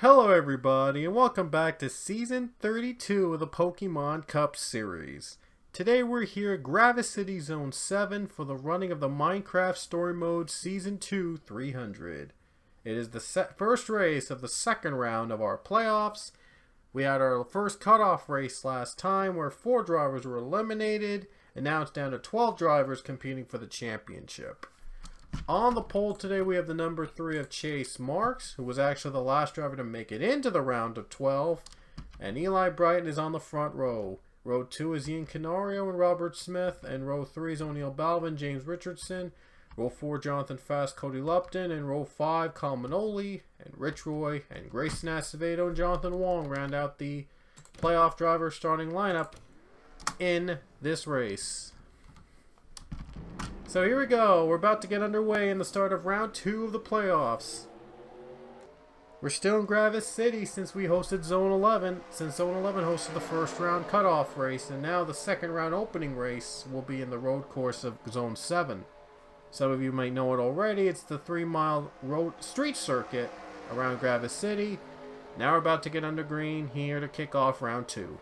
Hello everybody and welcome back to Season 32 of the Pokemon Cup series. Today we're here at Gravis City Zone 7 for the running of the Minecraft Story Mode Season 2 300. It is the first race of the second round of our playoffs. We had our first cutoff race last time where 4 drivers were eliminated, and now it's down to 12 drivers competing for the championship. On the pole today we have the number 3 of Chase Marks, who was actually the last driver to make it into the round of 12. And Eli Brighton is on the front row. Row 2 is Ian Canario and Robert Smith. And row 3 is O'Neill Balvin, James Richardson. Row 4, Jonathan Fast, Cody Lupton. And row 5, Kyle Manoli and Rich Roy and Grayson Acevedo and Jonathan Wong round out the playoff driver starting lineup in this race. So here we go, we're about to get underway in the start of round 2 of the playoffs. We're still in Gravis City since we hosted Zone 11, since Zone 11 hosted the first round cutoff race, and now the second round opening race will be in the road course of Zone 7. Some of you might know it already, it's the 3-mile road street circuit around Gravis City. Now we're about to get under green here to kick off round 2.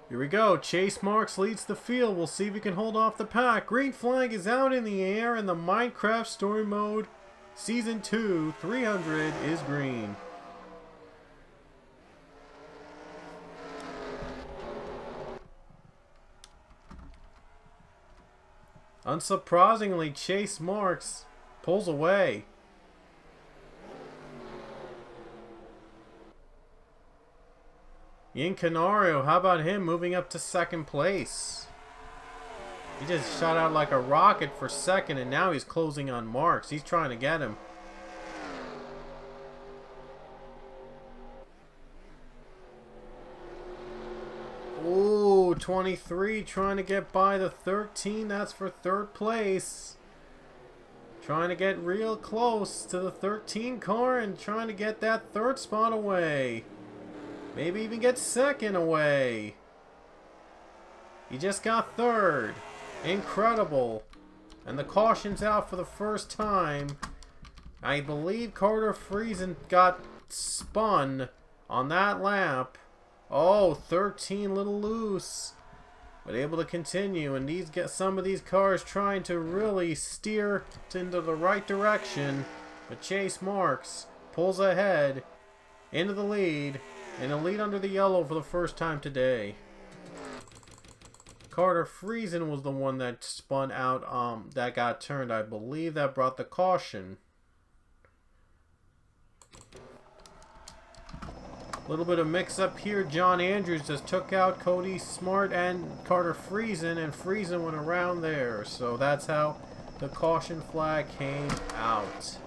Here we go. Chase Marks leads the field. We'll see if he can hold off the pack. Green flag is out in the air, and the Minecraft Story Mode Season 2 300 is green. Unsurprisingly, Chase Marks pulls away. Ian Canario, how about him moving up to second place? He just shot out like a rocket for second, and now he's closing on Marks. He's trying to get him. Ooh, 23 trying to get by the 13. That's for third place. Trying to get real close to the 13 car and trying to get that third spot away. Maybe even get second away. He just got third. Incredible. And the caution's out for the first time. I believe Carter Friesen got spun on that lap. Oh, 13 little loose. But able to continue. And some of these cars trying to really steer into the right direction. But Chase Marks pulls ahead into the lead. And a lead under the yellow for the first time today. Carter Friesen was the one that spun out, that got turned. I believe that brought the caution. A little bit of mix up here. John Andrews just took out Cody Smart and Carter Friesen, and Friesen went around there. So that's how the caution flag came out.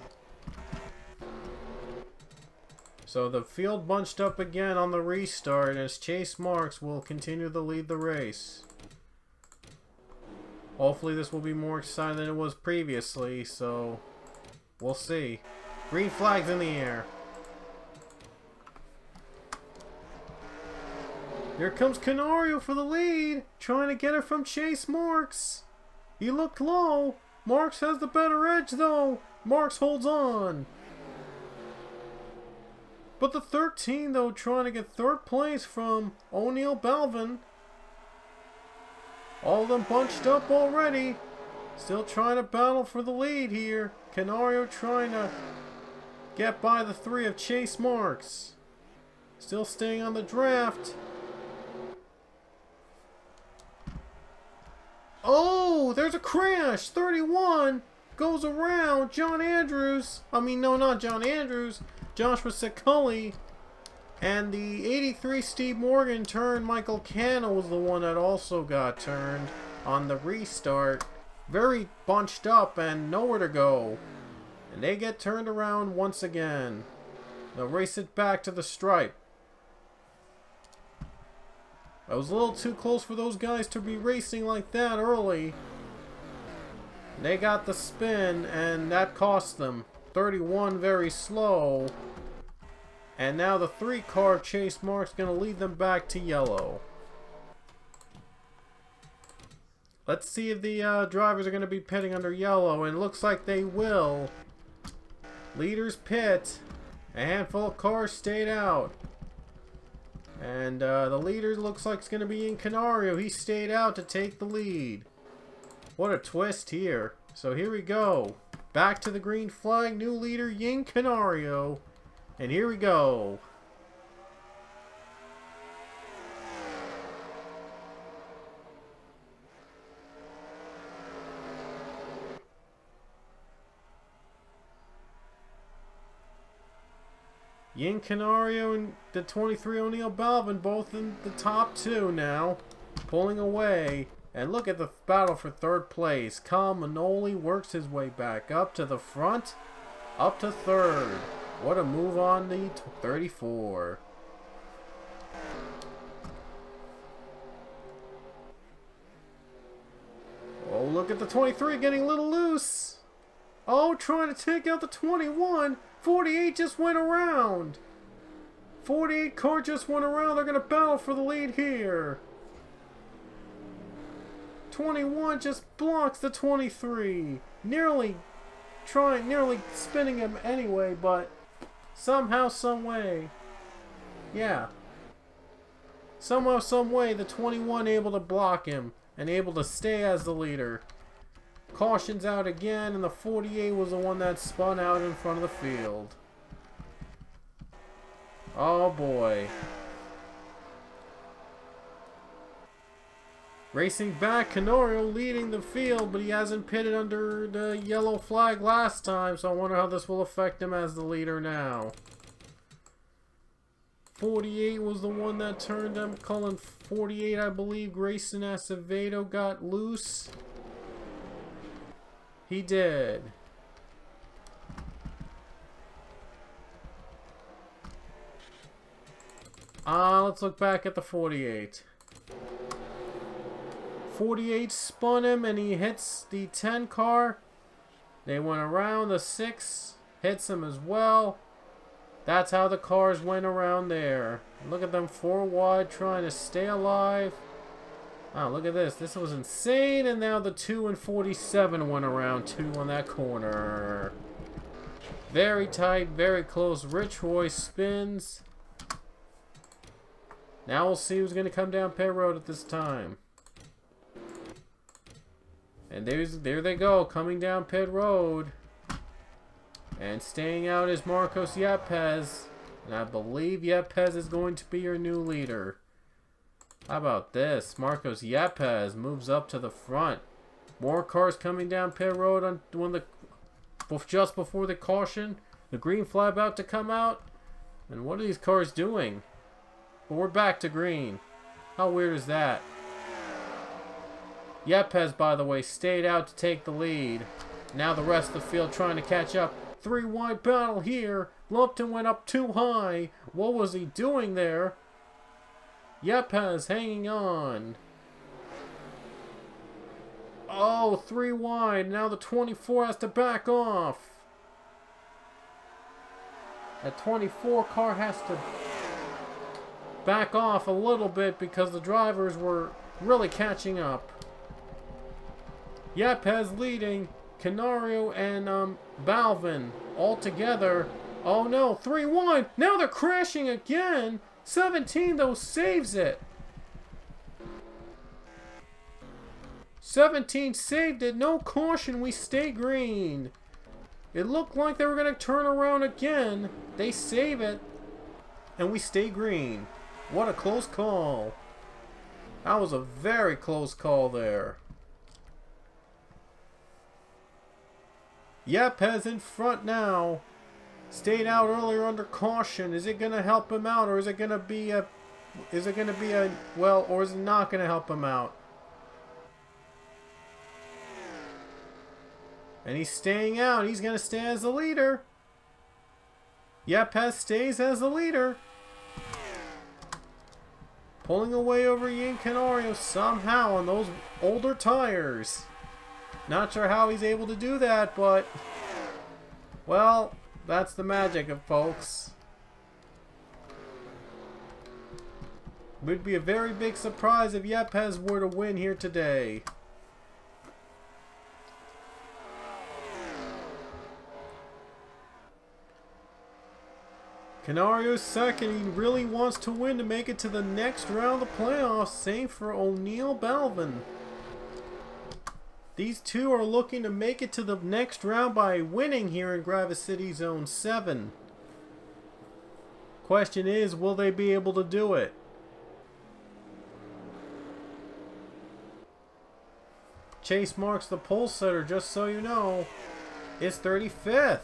So the field bunched up again on the restart as Chase Marks will continue to lead the race. Hopefully this will be more exciting than it was previously, so we'll see. Green flag's in the air. Here comes Canario for the lead, trying to get it from Chase Marks. He looked low. Marks has the better edge though. Marks holds on. But the 13, though, trying to get third place from O'Neill Balvin. All of them bunched up already. Still trying to battle for the lead here. Canario trying to get by the 3 of Chase Marks. Still staying on the draft. Oh, there's a crash. 31 goes around John Andrews. I mean, no, not John Andrews. Joshua Secully, and the 83 Steve Morgan turned. Michael Canna was the one that also got turned on the restart. Very bunched up and nowhere to go. And they get turned around once again. They'll race it back to the stripe. I was a little too close for those guys to be racing like that early. They got the spin and that cost them. 31 very slow. And now the 3 car Chase Marks going to lead them back to yellow. Let's see if the drivers are going to be pitting under yellow, and it looks like they will. Leaders pit. A handful of cars stayed out. And the leader looks like it's going to be in Canario. He stayed out to take the lead. What a twist here. So here we go. Back to the green flag. New leader, Yin Canario. And here we go. Yin Canario and the 23 O'Neal Balvin both in the top two now. Pulling away. And look at the battle for third place. Kyle Manoli works his way back up to the front. Up to third. What a move on the 34. Oh, look at the 23 getting a little loose. Oh, trying to take out the 21. 48 just went around. 48 car just went around. They're going to battle for the lead here. 21 just blocks the 23. Nearly spinning him anyway, but somehow, some way. Yeah. Somehow, some way, the 21 able to block him and able to stay as the leader. Caution's out again, and the 48 was the one that spun out in front of the field. Oh boy. Racing back, Canario leading the field, but he hasn't pitted under the yellow flag last time, so I wonder how this will affect him as the leader now. 48 was the one that turned him. Cullen 48, I believe. Grayson Acevedo got loose. He did. Let's look back at the 48. 48 spun him and he hits the 10 car. They went around. The 6 hits him as well. That's how the cars went around there. Look at them 4 wide trying to stay alive. Oh, look at this. This was insane. And now the 2 and 47 went around 2 on that corner. Very tight, very close. Rich Roy spins. Now we'll see who's going to come down pit road at this time. And there they go, coming down pit road. And staying out is Marcos Yepes. And I believe Yepes is going to be your new leader. How about this? Marcos Yepes moves up to the front. More cars coming down pit road on just before the caution. The green flag about to come out. And what are these cars doing? Well, we're back to green. How weird is that? Yepes, by the way, stayed out to take the lead. Now the rest of the field trying to catch up. 3 wide battle here. Lumpton went up too high. What was he doing there? Yepes hanging on. Oh, 3 wide. Now the 24 has to back off. That 24 car has to back off a little bit because the drivers were really catching up. Yepes leading. Canario and Balvin all together. Oh no, 3 wide. Now they're crashing again. 17 though saves it. 17 saved it. No caution. We stay green. It looked like they were going to turn around again. They save it. And we stay green. What a close call. That was a very close call there. Yepes in front now. Stayed out earlier under caution. Is it going to help him out, or is it going to be a or is it not going to help him out? And he's staying out. He's going to stay as the leader. Yepes stays as the leader. Pulling away over Yin Canario somehow on those older tires. Not sure how he's able to do that, but well, that's the magic of folks. Would be a very big surprise if Yepes were to win here today. Canario's second. He really wants to win to make it to the next round of the playoffs. Same for O'Neal Balvin. These two are looking to make it to the next round by winning here in Gravis City Zone 7. Question is, will they be able to do it? Chase Marks, the pole setter, just so you know, is 35th.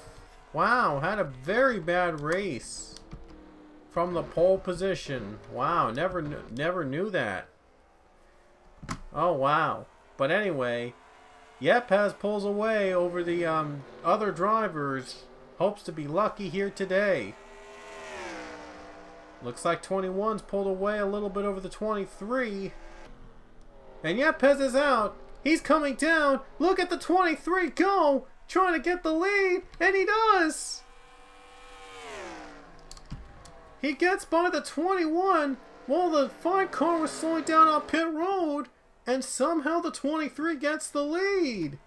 Wow, had a very bad race from the pole position. Wow, never knew that. Oh, wow. But anyway, Yepes pulls away over the other drivers. Hopes to be lucky here today. Looks like 21's pulled away a little bit over the 23. And Yepes is out. He's coming down. Look at the 23 go. Trying to get the lead. And he does. He gets by the 21 while the 5 car was slowing down on pit road. And somehow the 23 gets the lead.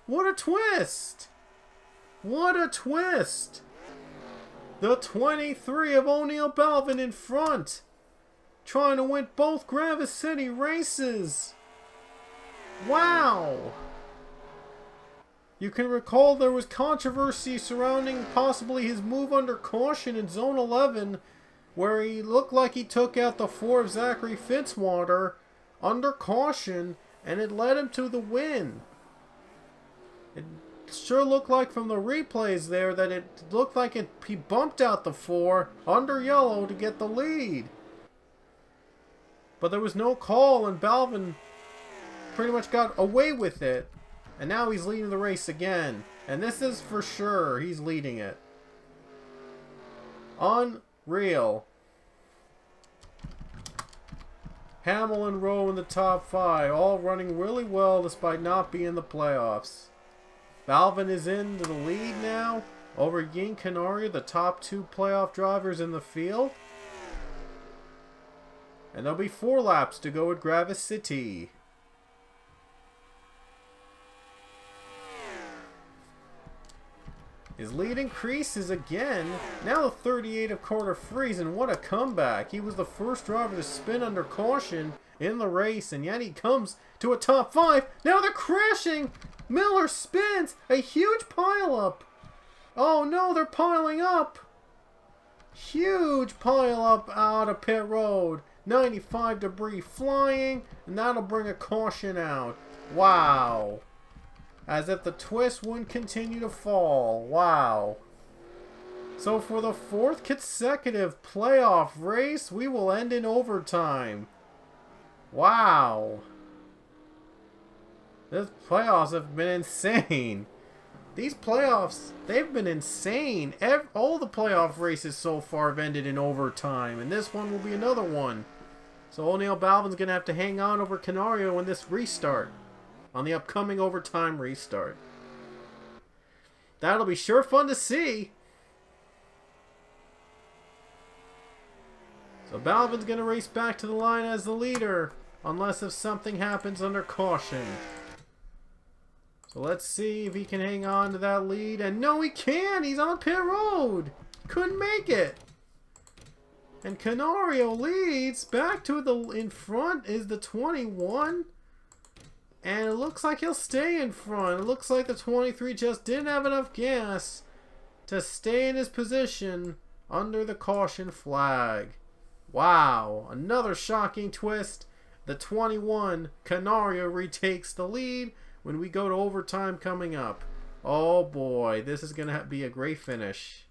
What a twist. What a twist. The 23 of O'Neal Balvin in front. Trying to win both Gravis City races. Wow. You can recall there was controversy surrounding possibly his move under caution in Zone 11, where he looked like he took out the 4 of Zachary Fitzwater under caution, and it led him to the win. It sure looked like from the replays there that it looked like he bumped out the 4 under yellow to get the lead. But there was no call, and Balvin pretty much got away with it. And now he's leading the race again. And this is for sure he's leading it. Unreal. Hamill and Rowe in the top 5. All running really well despite not being in the playoffs. Balvin is into the lead now. Over Yin Canaria, the top 2 playoff drivers in the field. And there'll be 4 laps to go at Gravis City. His lead increases again. Now the 38 of Carter Freeze, and what a comeback. He was the first driver to spin under caution in the race, and yet he comes to a top 5. Now they're crashing. Miller spins. A huge pileup. Oh no, they're piling up. Huge pileup out of pit road. 95 debris flying, and that'll bring a caution out. Wow. As if the twist wouldn't continue to fall. Wow. So for the 4th consecutive playoff race, we will end in overtime. Wow. These playoffs have been insane. These playoffs, they've been insane. All the playoff races so far have ended in overtime, and this one will be another one. So O'Neal Balvin's going to have to hang on over Canario in this restart. On the upcoming overtime restart. That'll be sure fun to see. So Balvin's going to race back to the line as the leader. Unless if something happens under caution. So let's see if he can hang on to that lead. And no, he can't. He's on pit road. Couldn't make it. And Canario leads. Back to the in front is the 21. And it looks like he'll stay in front. It looks like the 23 just didn't have enough gas to stay in his position under the caution flag. Wow. Another shocking twist. The 21, Canario, retakes the lead when we go to overtime coming up. Oh boy, this is going to be a great finish.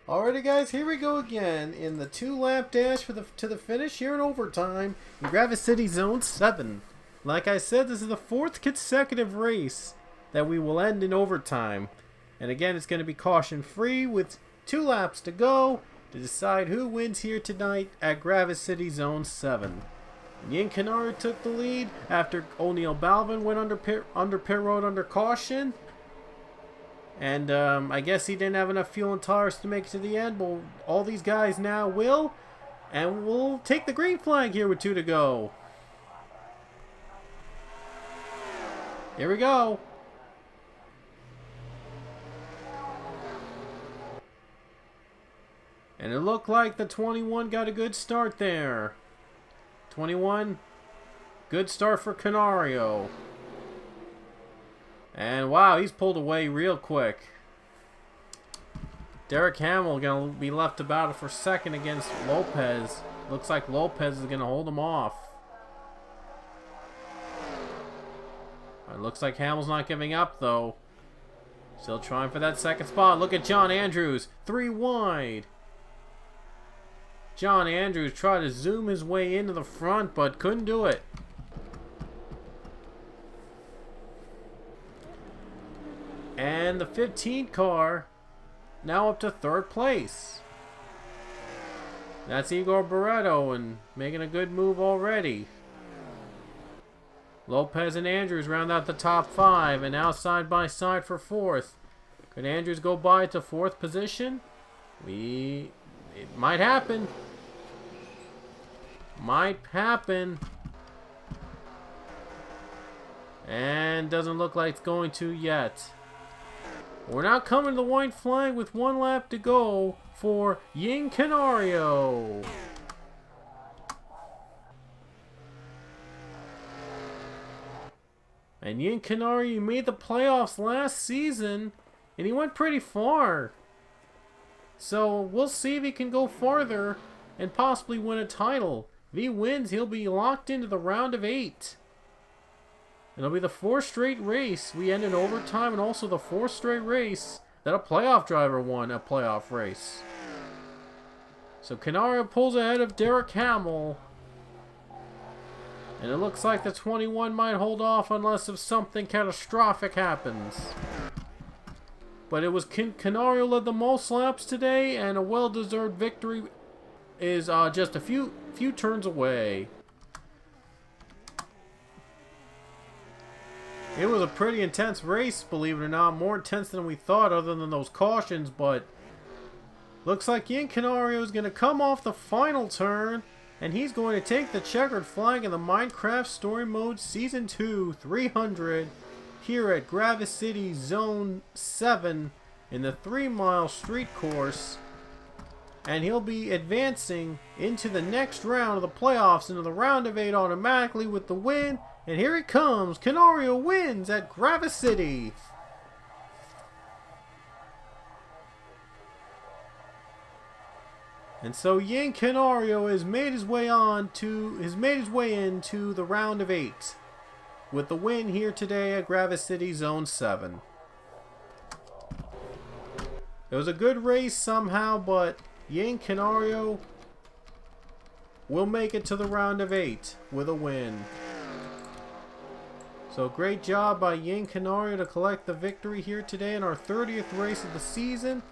Alrighty guys, here we go again in the 2-lap dash to the finish here in overtime in Gravis City Zone 7. Like I said, this is the 4th consecutive race that we will end in overtime. And again, it's going to be caution free with 2 laps to go to decide who wins here tonight at Gravis City Zone 7. Yin Canario took the lead after O'Neal Balvin went under pit road under caution. And I guess he didn't have enough fuel and tires to make it to the end. But all these guys now will. And we'll take the green flag here with 2 to go. Here we go. And it looked like the 21 got a good start there. 21, good start for Canario. And wow, he's pulled away real quick. Derek Hamill going to be left to battle for second against Lopez. Looks like Lopez is going to hold him off. It looks like Hamill's not giving up though. Still trying for that second spot. Look at John Andrews, 3 wide. John Andrews tried to zoom his way into the front, but couldn't do it. And the 15 car now up to third place. That's Igor Barreto and making a good move already. Lopez and Andrews round out the top 5 and now side by side for fourth. Could Andrews go by to fourth position? It might happen. Might happen. And doesn't look like it's going to yet. We're now coming to the white flag with 1 lap to go for Ying Canario. And Ying Canario made the playoffs last season, and he went pretty far. So we'll see if he can go farther and possibly win a title. If he wins, he'll be locked into the round of 8. It'll be the 4th straight race. We end in overtime, and also the 4th straight race that a playoff driver won a playoff race. So Canario pulls ahead of Derek Hamill. And it looks like the 21 might hold off unless if something catastrophic happens. But it was Canario led the most laps today, and a well-deserved victory is just a few turns away. It was a pretty intense race, believe it or not. More intense than we thought, other than those cautions. But looks like Ying Canario is going to come off the final turn, and he's going to take the checkered flag in the Minecraft Story Mode Season 2 300 here at Gravis City Zone 7 in the 3-mile street course. And he'll be advancing into the next round of the playoffs, into the round of 8 automatically with the win. And here it comes. Canario wins at Gravis City. And so Ying Canario has made his way into the round of 8 with the win here today at Gravis City Zone 7. It was a good race somehow, but Ying Canario will make it to the round of 8 with a win. So great job by Ying Canario to collect the victory here today in our 30th race of the season.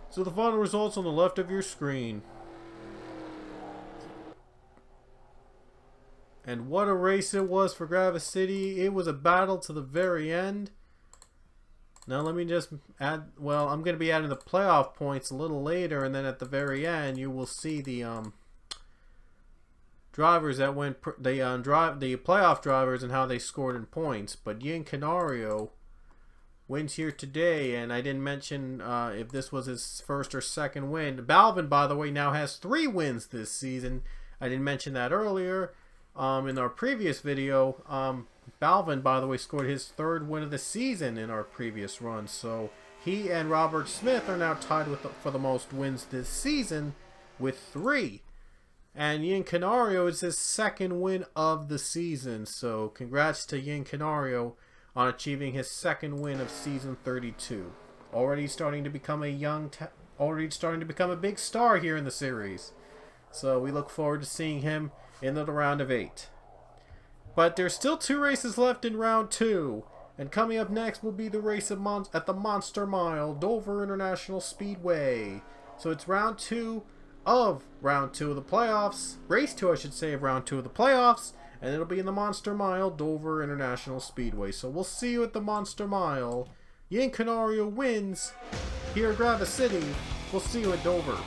So the final results on the left of your screen. And what a race it was for Gravis City. It was a battle to the very end. Now let me just add, well, I'm going to be adding the playoff points a little later, and then at the very end you will see the drivers that went, the playoff drivers and how they scored in points. But Ying Canario wins here today, and I didn't mention if this was his first or second win. Balvin, by the way, now has 3 wins this season. I didn't mention that earlier in our previous video. Balvin, by the way, scored his 3rd win of the season in our previous run. So he and Robert Smith are now tied for the most wins this season with 3. And Ying Canario is his 2nd win of the season. So congrats to Ying Canario on achieving his 2nd win of season 32. Already starting to become a big star here in the series. So we look forward to seeing him in the round of 8. But there's still 2 races left in round 2. And coming up next will be the race at the Monster Mile, Dover International Speedway. So it's round 2 of the playoffs. Race 2, I should say, of round 2 of the playoffs. And it'll be in the Monster Mile, Dover International Speedway. So we'll see you at the Monster Mile. Ying Canario wins here at Gravis City. We'll see you at Dover.